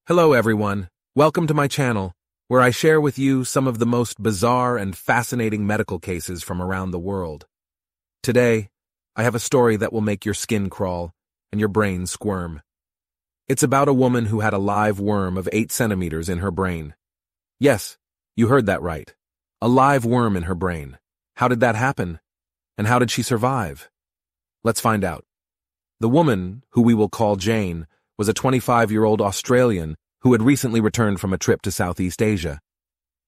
Hello everyone, welcome to my channel, where I share with you some of the most bizarre and fascinating medical cases from around the world. Today, I have a story that will make your skin crawl and your brain squirm. It's about a woman who had a live worm of 8 centimeters in her brain. Yes, you heard that right. A live worm in her brain. How did that happen? And how did she survive? Let's find out. The woman, who we will call Jane, was a 25-year-old Australian who had recently returned from a trip to Southeast Asia.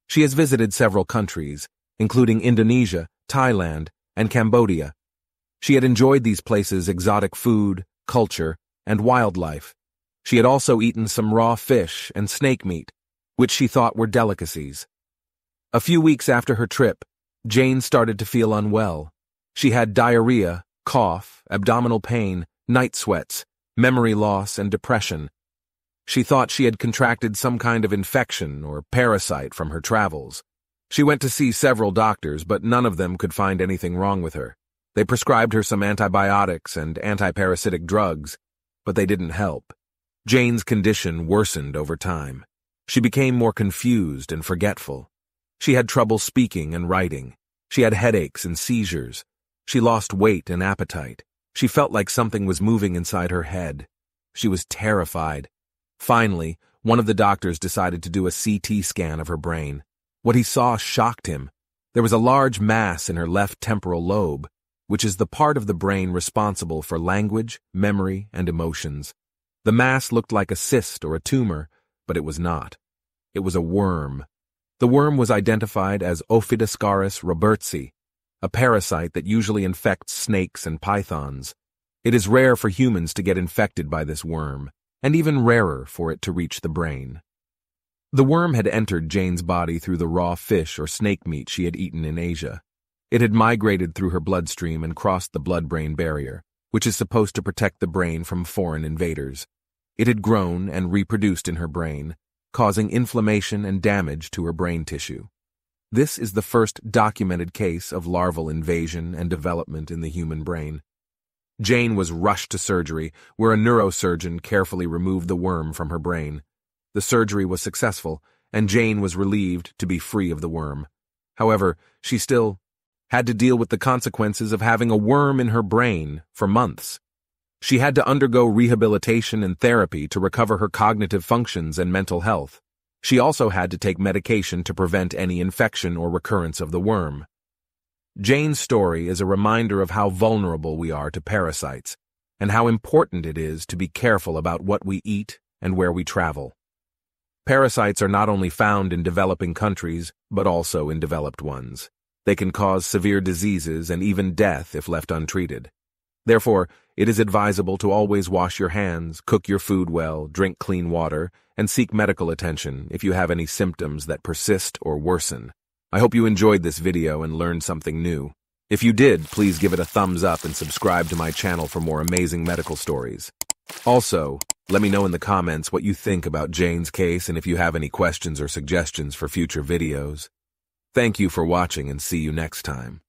She has visited several countries, including Indonesia, Thailand, and Cambodia. She had enjoyed these places' exotic food, culture, and wildlife. She had also eaten some raw fish and snake meat, which she thought were delicacies. A few weeks after her trip, Jane started to feel unwell. She had diarrhea, cough, abdominal pain, night sweats, memory loss, and depression. She thought she had contracted some kind of infection or parasite from her travels. She went to see several doctors, but none of them could find anything wrong with her. They prescribed her some antibiotics and antiparasitic drugs, but they didn't help. Jane's condition worsened over time. She became more confused and forgetful. She had trouble speaking and writing. She had headaches and seizures. She lost weight and appetite. She felt like something was moving inside her head. She was terrified. Finally, one of the doctors decided to do a CT scan of her brain. What he saw shocked him. There was a large mass in her left temporal lobe, which is the part of the brain responsible for language, memory, and emotions. The mass looked like a cyst or a tumor, but it was not. It was a worm. The worm was identified as Ophidascaris robertsi, a parasite that usually infects snakes and pythons. It is rare for humans to get infected by this worm, and even rarer for it to reach the brain. The worm had entered Jane's body through the raw fish or snake meat she had eaten in Asia. It had migrated through her bloodstream and crossed the blood-brain barrier, which is supposed to protect the brain from foreign invaders. It had grown and reproduced in her brain, causing inflammation and damage to her brain tissue. This is the first documented case of larval invasion and development in the human brain. Jane was rushed to surgery, where a neurosurgeon carefully removed the worm from her brain. The surgery was successful, and Jane was relieved to be free of the worm. However, she still had to deal with the consequences of having a worm in her brain for months. She had to undergo rehabilitation and therapy to recover her cognitive functions and mental health. She also had to take medication to prevent any infection or recurrence of the worm. Jane's story is a reminder of how vulnerable we are to parasites, and how important it is to be careful about what we eat and where we travel. Parasites are not only found in developing countries, but also in developed ones. They can cause severe diseases and even death if left untreated. Therefore, it is advisable to always wash your hands, cook your food well, drink clean water, and seek medical attention if you have any symptoms that persist or worsen. I hope you enjoyed this video and learned something new. If you did, please give it a thumbs up and subscribe to my channel for more amazing medical stories. Also, let me know in the comments what you think about Jane's case and if you have any questions or suggestions for future videos. Thank you for watching and see you next time.